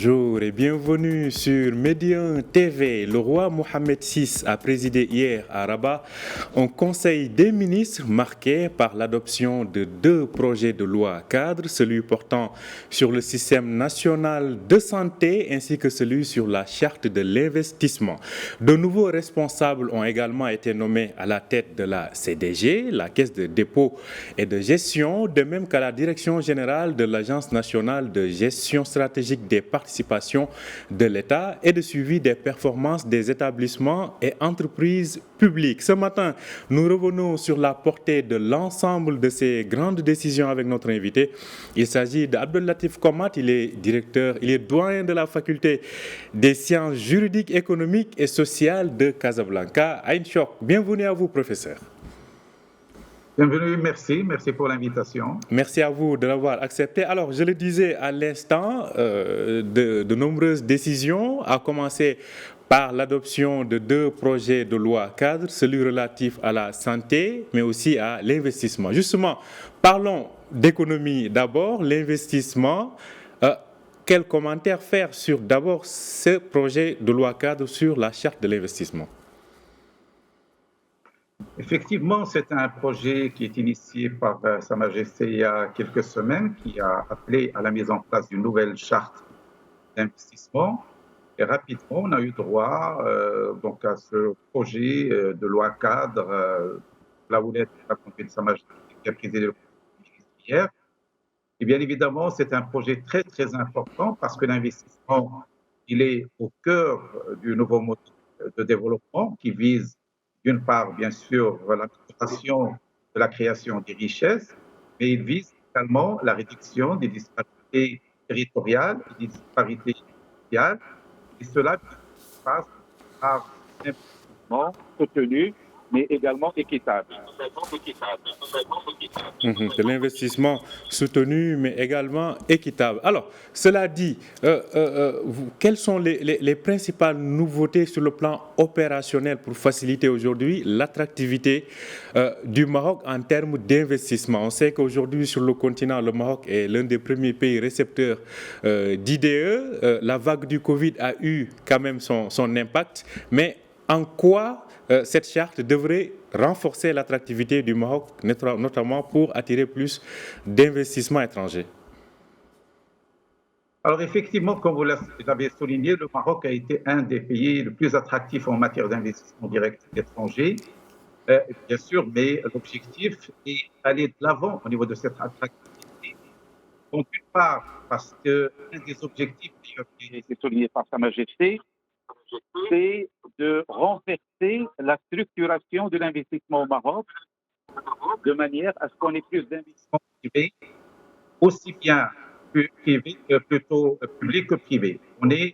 Bonjour et bienvenue sur Médian TV. Le roi Mohamed VI a présidé hier à Rabat un conseil des ministres marqué par l'adoption de deux projets de loi cadres, celui portant sur le système national de santé ainsi que celui sur la charte de l'investissement. De nouveaux responsables ont également été nommés à la tête de la CDG, la Caisse de dépôt et de gestion, de même qu'à la direction générale de l'Agence nationale de gestion stratégique des participations de l'État et de suivi des performances des établissements et entreprises publiques. Ce matin, nous revenons sur la portée de l'ensemble de ces grandes décisions avec notre invité. Il s'agit d'Abdel Latif Komat, il est doyen de la faculté des sciences juridiques, économiques et sociales de Casablanca. Aïn Chok, bienvenue à vous, professeur. Bienvenue, merci pour l'invitation. Merci à vous de l'avoir accepté. Alors, je le disais à l'instant, de nombreuses décisions, à commencer par l'adoption de deux projets de loi cadres, celui relatif à la santé, mais aussi à l'investissement. Justement, parlons d'économie d'abord, l'investissement. Quel commentaire faire sur d'abord ce projet de loi cadre sur la charte de l'investissement? Effectivement, c'est un projet qui est initié par Sa Majesté il y a quelques semaines, qui a appelé à la mise en place d'une nouvelle charte d'investissement. Et rapidement, on a eu droit donc à ce projet de loi cadre, là où est la conduite de Sa Majesté qui a présidé le Conseil hier. Et bien évidemment, c'est un projet très, très important parce que l'investissement, il est au cœur du nouveau mode de développement qui vise d'une part, bien sûr, l'amélioration de la création des richesses, mais il vise également la réduction des disparités territoriales et des disparités sociales. Et cela passe par un investissement soutenu, mais également équitable. De l'investissement soutenu, mais également équitable. Alors, cela dit, quelles sont les principales nouveautés sur le plan opérationnel pour faciliter aujourd'hui l'attractivité du Maroc en termes d'investissement? On sait qu'aujourd'hui, sur le continent, le Maroc est l'un des premiers pays récepteurs d'IDE. La vague du Covid a eu quand même son impact, mais en quoi cette charte devrait renforcer l'attractivité du Maroc, notamment pour attirer plus d'investissements étrangers? Alors effectivement, comme vous l'avez souligné, le Maroc a été un des pays les plus attractifs en matière d'investissement direct étranger, bien sûr, mais l'objectif est d'aller de l'avant au niveau de cette attractivité. Donc d'une part, parce qu'un des objectifs qui a été souligné par Sa Majesté, c'est de renforcer la structuration de l'investissement au Maroc de manière à ce qu'on ait plus d'investissements privés, aussi bien plutôt public que privé. On ait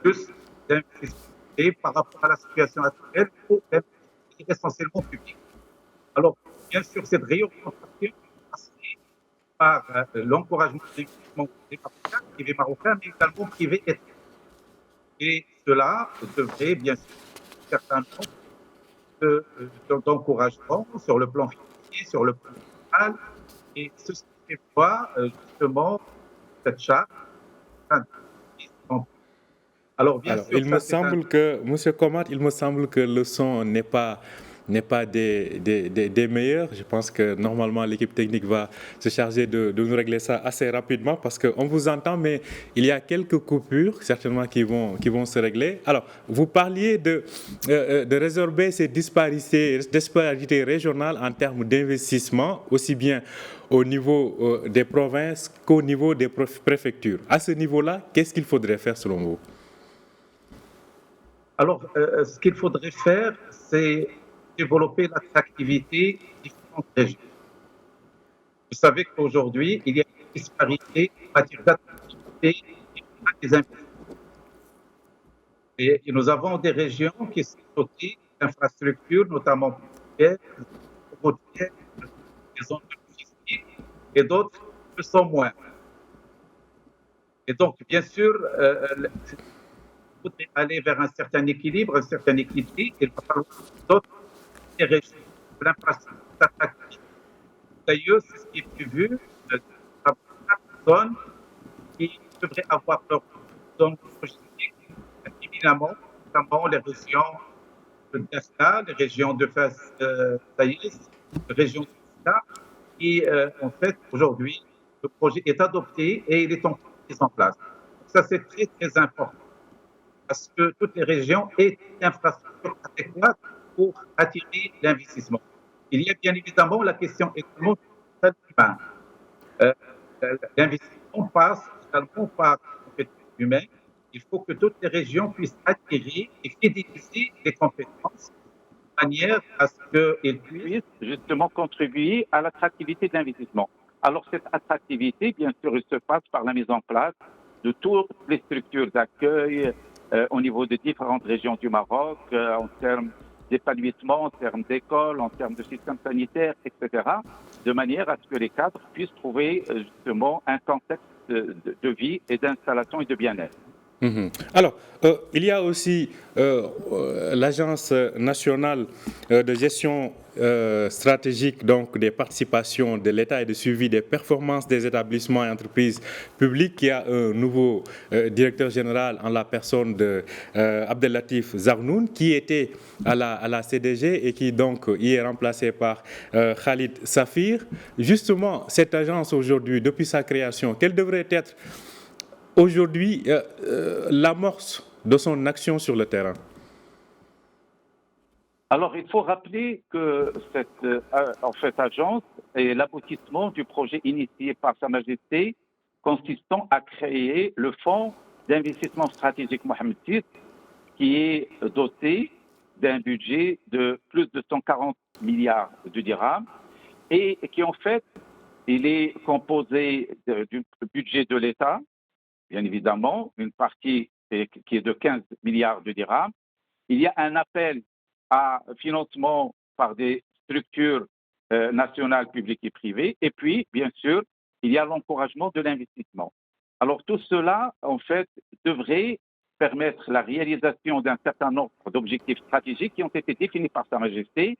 plus d'investissements privés par rapport à la situation actuelle où l'investissement est essentiellement public. Alors, bien sûr, cette réorientation passe par l'encouragement de l'investissement privé marocain, mais également privé étranger. Et cela devrait, bien sûr, certains d'encouragement sur le plan financier, sur le plan fiscal, et ceci prévoit justement cette charte. Alors, il me semble que, M. Komat, il me semble que le son n'est pas des meilleurs. Je pense que normalement l'équipe technique va se charger de nous régler ça assez rapidement parce qu'on vous entend, mais il y a quelques coupures certainement qui vont se régler. Alors, vous parliez de résorber ces disparités régionales en termes d'investissement, aussi bien au niveau des provinces qu'au niveau des préfectures. À ce niveau-là, qu'est-ce qu'il faudrait faire selon vous? Alors, ce qu'il faudrait faire, c'est développer l'attractivité des différentes régions. Vous savez qu'aujourd'hui, il y a une disparité en matière d'attractivité des investissements. Et nous avons des régions qui sont dotées d'infrastructures, notamment routières, des zones logistiques, et d'autres le sont moins. Et donc, bien sûr, il faudrait aller vers un certain équilibre, un certain équilibre. Il va falloir d'autres régions de l'infrastructure attractive. D'ailleurs, c'est ce qui est prévu dans 4 zones qui devraient avoir leur zones logistiques, éminemment, notamment les régions de Gaza, les régions de Saïs, les régions de Sida. Et en fait, aujourd'hui, le projet est adopté et il est en mise en place. Ça, c'est très, très important parce que toutes les régions aient une infrastructure adéquate pour attirer l'investissement. Il y a bien évidemment la question également du capital humain. Euh, L'investissement passe également par le capital humain. Il faut que toutes les régions puissent attirer et fidéliser les compétences de manière à ce qu'ils puissent justement contribuer à l'attractivité de l'investissement. Alors cette attractivité, bien sûr, elle se passe par la mise en place de toutes les structures d'accueil au niveau de différentes régions du Maroc, en termes d'épanouissement, en termes d'écoles, en termes de système sanitaire, etc., de manière à ce que les cadres puissent trouver justement un contexte de vie et d'installation et de bien-être. Alors, il y a aussi l'Agence nationale de gestion stratégique donc, des participations de l'État et de suivi des performances des établissements et entreprises publiques qui a un nouveau directeur général en la personne de Abdellatif Zarnoun qui était à la CDG et qui donc y est remplacé par Khalid Safir. Justement, cette agence aujourd'hui, depuis sa création, quelle devrait être aujourd'hui l'amorce de son action sur le terrain? Alors, il faut rappeler que cette agence est l'aboutissement du projet initié par Sa Majesté consistant à créer le Fonds d'investissement stratégique Mohamed VI qui est doté d'un budget de plus de 140 milliards de dirhams et qui en fait, il est composé du budget de l'État, bien évidemment, une partie qui est de 15 milliards de dirhams. Il y a un appel à financement par des structures nationales, publiques et privées. Et puis, bien sûr, il y a l'encouragement de l'investissement. Alors, tout cela, en fait, devrait permettre la réalisation d'un certain nombre d'objectifs stratégiques qui ont été définis par Sa Majesté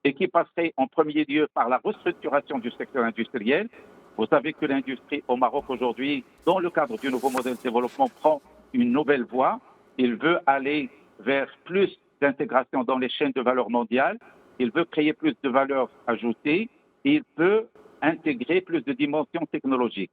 et qui passeraient en premier lieu par la restructuration du secteur industriel. Vous savez que l'industrie au Maroc aujourd'hui, dans le cadre du nouveau modèle de développement, prend une nouvelle voie. Il veut aller vers plus d'intégration dans les chaînes de valeur mondiales. Il veut créer plus de valeur ajoutée. Et il peut intégrer plus de dimensions technologiques.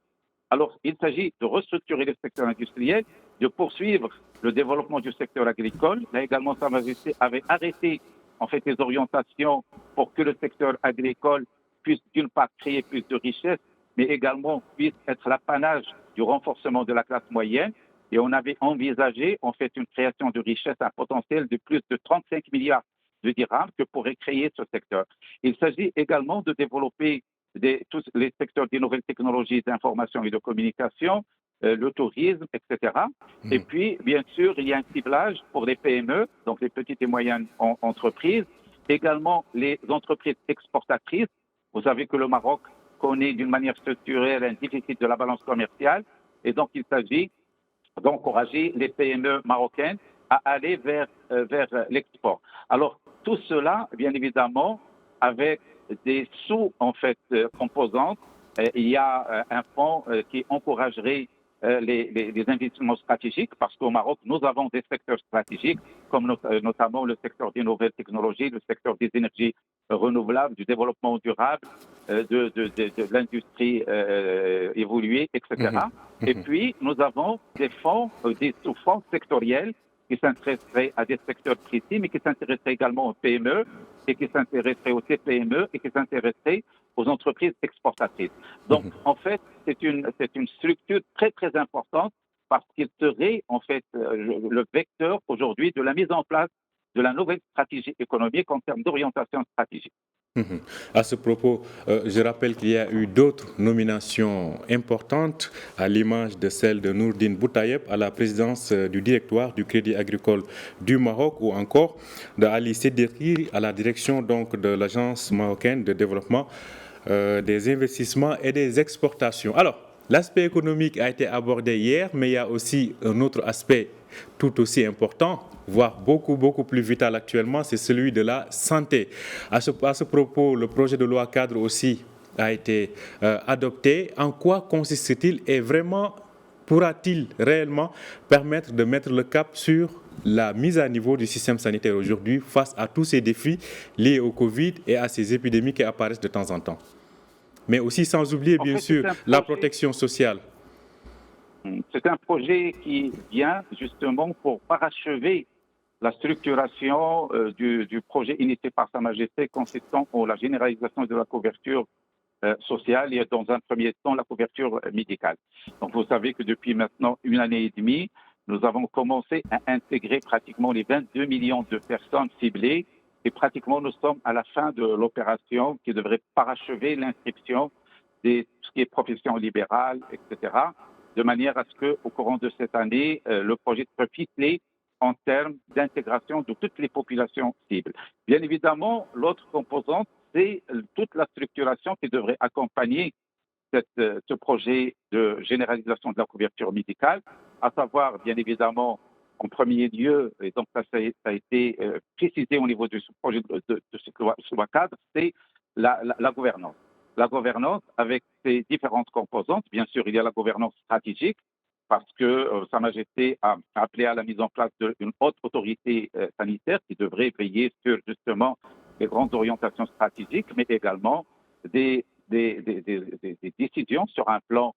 Alors, il s'agit de restructurer le secteur industriel, de poursuivre le développement du secteur agricole. Là également, Sa Majesté avait arrêté en fait les orientations pour que le secteur agricole puisse d'une part créer plus de richesses, mais également puisse être l'apanage du renforcement de la classe moyenne. Et on avait envisagé en fait une création de richesse, un potentiel de plus de 35 milliards de dirhams que pourrait créer ce secteur. Il s'agit également de développer tous les secteurs des nouvelles technologies d'information et de communication, le tourisme, etc. Et puis, bien sûr, il y a un ciblage pour les PME, donc les petites et moyennes entreprises, également les entreprises exportatrices. Vous savez que le Maroc connaît d'une manière structurelle un déficit de la balance commerciale, et donc il s'agit d'encourager les PME marocaines à aller vers l'export. Alors, tout cela, bien évidemment, avec des en fait, composantes. Il y a un fonds qui encouragerait les investissements stratégiques parce qu'au Maroc, nous avons des secteurs stratégiques comme notamment le secteur des nouvelles technologies, le secteur des énergies renouvelables, du développement durable, de l'industrie évoluée, etc. Et puis, nous avons des fonds, des sous-fonds sectoriels qui s'intéresseraient à des secteurs précis, mais qui s'intéresseraient également aux PME et qui s'intéresseraient aux TPME et qui s'intéresseraient aux entreprises exportatrices. Donc, en fait, c'est une structure très, très importante parce qu'il serait, en fait, le vecteur aujourd'hui de la mise en place de la nouvelle stratégie économique en termes d'orientation stratégique. À ce propos, je rappelle qu'il y a eu d'autres nominations importantes à l'image de celle de Nourdine Boutayeb à la présidence du directoire du Crédit agricole du Maroc ou encore de Ali Seddirki à la direction donc de l'Agence marocaine de développement des investissements et des exportations. Alors, l'aspect économique a été abordé hier, mais il y a aussi un autre aspect tout aussi important, voire beaucoup plus vital actuellement, c'est celui de la santé. À ce propos, le projet de loi cadre aussi a été adopté. En quoi consiste-t-il et vraiment, pourra-t-il réellement permettre de mettre le cap sur la mise à niveau du système sanitaire aujourd'hui face à tous ces défis liés au Covid et à ces épidémies qui apparaissent de temps en temps? Mais aussi sans oublier, bien sûr, la protection sociale. C'est un projet qui vient justement pour parachever la structuration du projet initié par Sa Majesté consistant en la généralisation de la couverture sociale et dans un premier temps la couverture médicale. Donc vous savez que depuis maintenant 1 année et demie, nous avons commencé à intégrer pratiquement les 22 millions de personnes ciblées et pratiquement nous sommes à la fin de l'opération qui devrait parachever l'inscription de tout ce qui est profession libérale, etc., de manière à ce qu'au courant de cette année, le projet soit ficelé en termes d'intégration de toutes les populations cibles. Bien évidemment, l'autre composante, c'est toute la structuration qui devrait accompagner ce projet de généralisation de la couverture médicale, à savoir, bien évidemment, en premier lieu, et donc ça a été précisé au niveau de ce projet de ce loi cadre, c'est la gouvernance. La gouvernance avec ses différentes composantes. Bien sûr, il y a la gouvernance stratégique, parce que Sa Majesté a appelé à la mise en place d'une haute autorité sanitaire qui devrait veiller sur justement les grandes orientations stratégiques, mais également des décisions sur un plan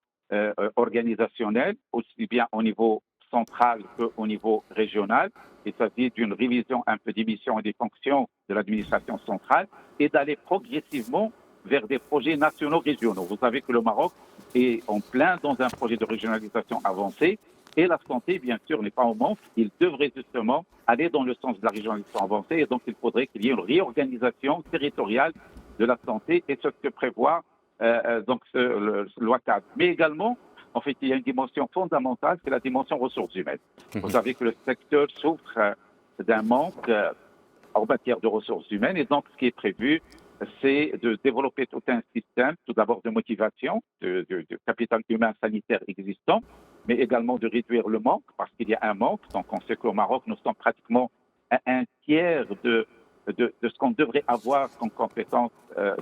organisationnel, aussi bien au niveau central qu'au niveau régional. Il s'agit d'une révision un peu des missions et des fonctions de l'administration centrale et d'aller progressivement vers des projets nationaux régionaux. Vous savez que le Maroc est en plein dans un projet de régionalisation avancé et la santé, bien sûr, n'est pas au manque. Il devrait justement aller dans le sens de la régionalisation avancée et donc il faudrait qu'il y ait une réorganisation territoriale de la santé et ce que prévoit donc le loi cadre. Mais également, en fait, il y a une dimension fondamentale, c'est la dimension ressources humaines. Vous savez que le secteur souffre d'un manque en matière de ressources humaines et donc ce qui est prévu, c'est de développer tout un système, tout d'abord de motivation, de capital humain sanitaire existant, mais également de réduire le manque, parce qu'il y a un manque. Donc, on sait qu'au Maroc, nous sommes pratiquement à un tiers de ce qu'on devrait avoir comme compétences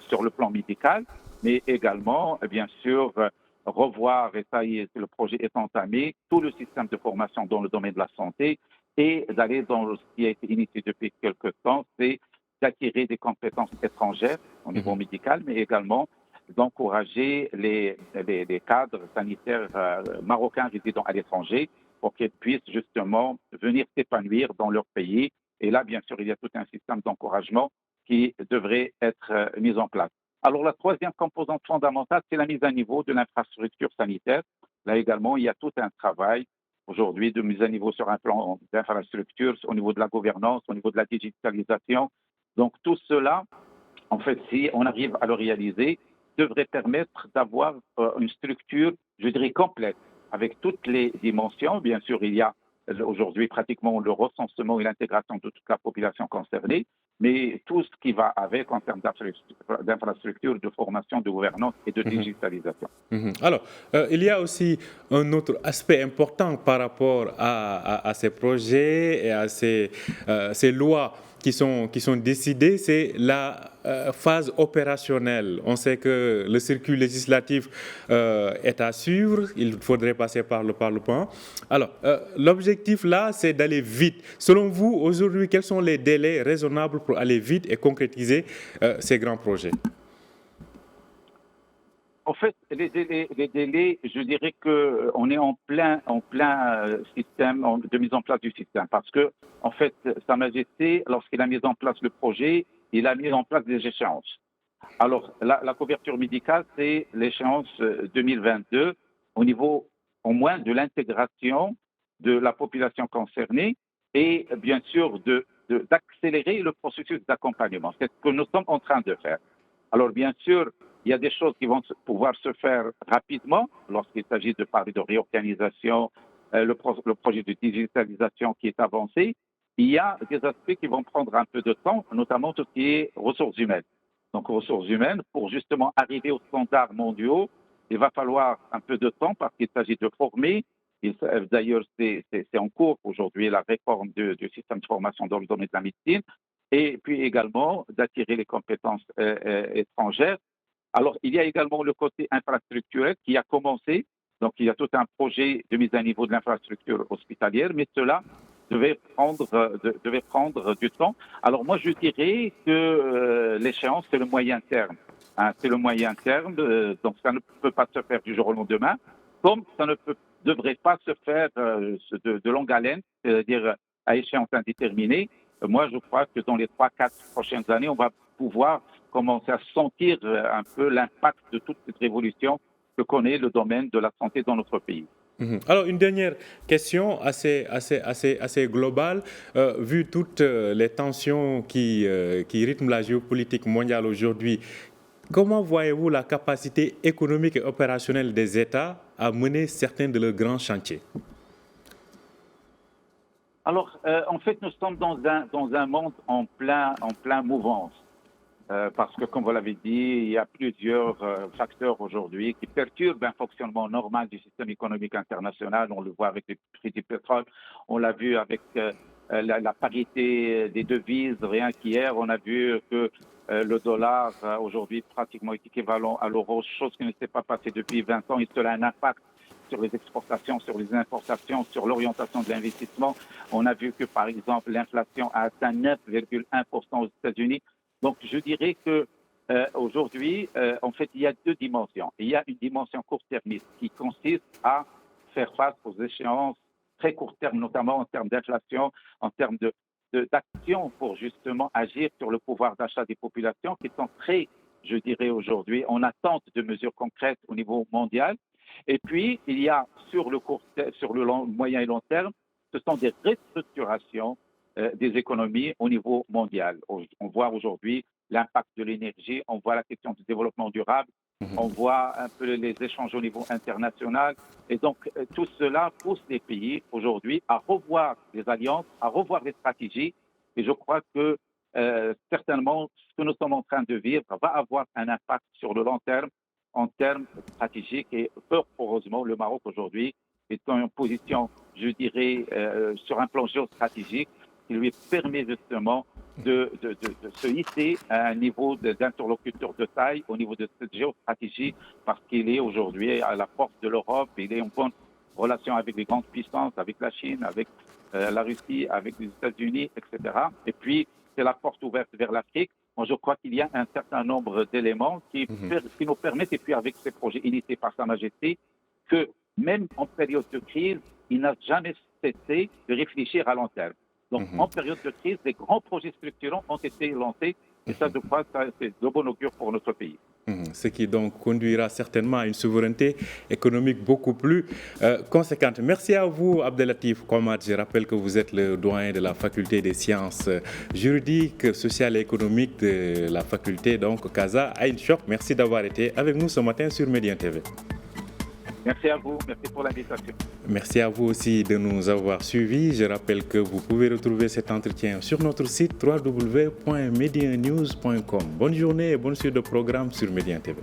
sur le plan médical, mais également, bien sûr, revoir, et ça y est, le projet est entamé, tout le système de formation dans le domaine de la santé et d'aller dans ce qui a été initié depuis quelques temps, c'est d'acquérir des compétences étrangères au niveau médical, mais également d'encourager les cadres sanitaires marocains résidant à l'étranger pour qu'ils puissent justement venir s'épanouir dans leur pays. Et là, bien sûr, il y a tout un système d'encouragement qui devrait être mis en place. Alors, la troisième composante fondamentale, c'est la mise à niveau de l'infrastructure sanitaire. Là également, il y a tout un travail aujourd'hui de mise à niveau sur un plan d'infrastructure, au niveau de la gouvernance, au niveau de la digitalisation. Donc, tout cela, en fait, si on arrive à le réaliser, devrait permettre d'avoir une structure, je dirais, complète, avec toutes les dimensions. Bien sûr, il y a aujourd'hui pratiquement le recensement et l'intégration de toute la population concernée, mais tout ce qui va avec en termes d'infrastructure, de formation, de gouvernance et de digitalisation. Alors, il y a aussi un autre aspect important par rapport à ces projets et à ces lois qui sont décidées, c'est la phase opérationnelle. On sait que le circuit législatif est à suivre, il faudrait passer par le Parlement. Alors, l'objectif là, c'est d'aller vite. Selon vous, aujourd'hui, quels sont les délais raisonnables pour aller vite et concrétiser ces grands projets? En fait, les délais, je dirais qu'on est en plein système de mise en place du système. Parce que, en fait, Sa Majesté, lorsqu'il a mis en place le projet, il a mis en place des échéances. Alors, la couverture médicale, c'est l'échéance 2022 au niveau, au moins, de l'intégration de la population concernée et, bien sûr, d'accélérer le processus d'accompagnement. C'est ce que nous sommes en train de faire. Alors, bien sûr, il y a des choses qui vont pouvoir se faire rapidement lorsqu'il s'agit de parler de réorganisation, le projet de digitalisation qui est avancé. Il y a des aspects qui vont prendre un peu de temps, notamment tout ce qui est ressources humaines. Donc, ressources humaines, pour justement arriver aux standards mondiaux, il va falloir un peu de temps parce qu'il s'agit de former. D'ailleurs, c'est en cours aujourd'hui la réforme du système de formation dans le domaine de la médecine et puis également d'attirer les compétences étrangères. Alors, il y a également le côté infrastructurel qui a commencé. Donc, il y a tout un projet de mise à niveau de l'infrastructure hospitalière, mais cela devait prendre du temps. Alors, moi, je dirais que l'échéance, c'est le moyen terme. Hein, c'est le moyen terme, donc ça ne peut pas se faire du jour au lendemain, comme ça ne devrait pas se faire de longue haleine, c'est-à-dire à échéance indéterminée. Moi, je crois que dans les 3-4 prochaines années, on va pouvoir commencer à sentir un peu l'impact de toute cette révolution que connaît le domaine de la santé dans notre pays. Alors, une dernière question assez globale. Vu toutes les tensions qui rythment la géopolitique mondiale aujourd'hui, comment voyez-vous la capacité économique et opérationnelle des États à mener certains de leurs grands chantiers? Alors, en fait, nous sommes dans un monde en plein mouvance. Parce que, comme vous l'avez dit, il y a plusieurs facteurs aujourd'hui qui perturbent un fonctionnement normal du système économique international. On le voit avec les prix du pétrole, on l'a vu avec la parité des devises. Rien qu'hier, on a vu que le dollar aujourd'hui pratiquement est équivalent à l'euro, chose qui ne s'est pas passée depuis 20 ans, et cela a un impact sur les exportations, sur les importations, sur l'orientation de l'investissement. On a vu que, par exemple, l'inflation a atteint 9,1% aux États-Unis. Donc, je dirais que aujourd'hui, en fait, il y a deux dimensions. Il y a une dimension court-termiste qui consiste à faire face aux échéances très court terme, notamment en termes d'inflation, en termes d'action pour justement agir sur le pouvoir d'achat des populations qui sont très, je dirais aujourd'hui, en attente de mesures concrètes au niveau mondial. Et puis, il y a sur le moyen et long terme, ce sont des restructurations des économies au niveau mondial. On voit aujourd'hui l'impact de l'énergie, on voit la question du développement durable, on voit un peu les échanges au niveau international. Et donc, tout cela pousse les pays aujourd'hui à revoir les alliances, à revoir les stratégies. Et je crois que certainement, ce que nous sommes en train de vivre va avoir un impact sur le long terme en termes stratégiques. Et fort heureusement, le Maroc aujourd'hui est en position, je dirais, sur un plan géostratégique, qui lui permet justement de se hisser à un niveau d'interlocuteur de taille au niveau de cette géostratégie, parce qu'il est aujourd'hui à la porte de l'Europe, il est en bonne relation avec les grandes puissances, avec la Chine, avec la Russie, avec les États-Unis, etc. Et puis, c'est la porte ouverte vers l'Afrique. Moi, je crois qu'il y a un certain nombre d'éléments qui nous permettent, et puis avec ces projets initiés par Sa Majesté, que même en période de crise, il n'a jamais cessé de réfléchir à long terme. Donc, en période de crise, des grands projets structurants ont été lancés. Et ça, je crois que c'est de bon augure pour notre pays. Ce qui donc conduira certainement à une souveraineté économique beaucoup plus conséquente. Merci à vous, Abdelatif Komad. Je rappelle que vous êtes le doyen de la faculté des sciences juridiques, sociales et économiques de la faculté, donc Casa Ain Choc. Merci d'avoir été avec nous ce matin sur Médien TV. Merci à vous, merci pour l'invitation. Merci à vous aussi de nous avoir suivis. Je rappelle que vous pouvez retrouver cet entretien sur notre site www.mediennews.com. Bonne journée et bonne suite de programme sur Médien TV.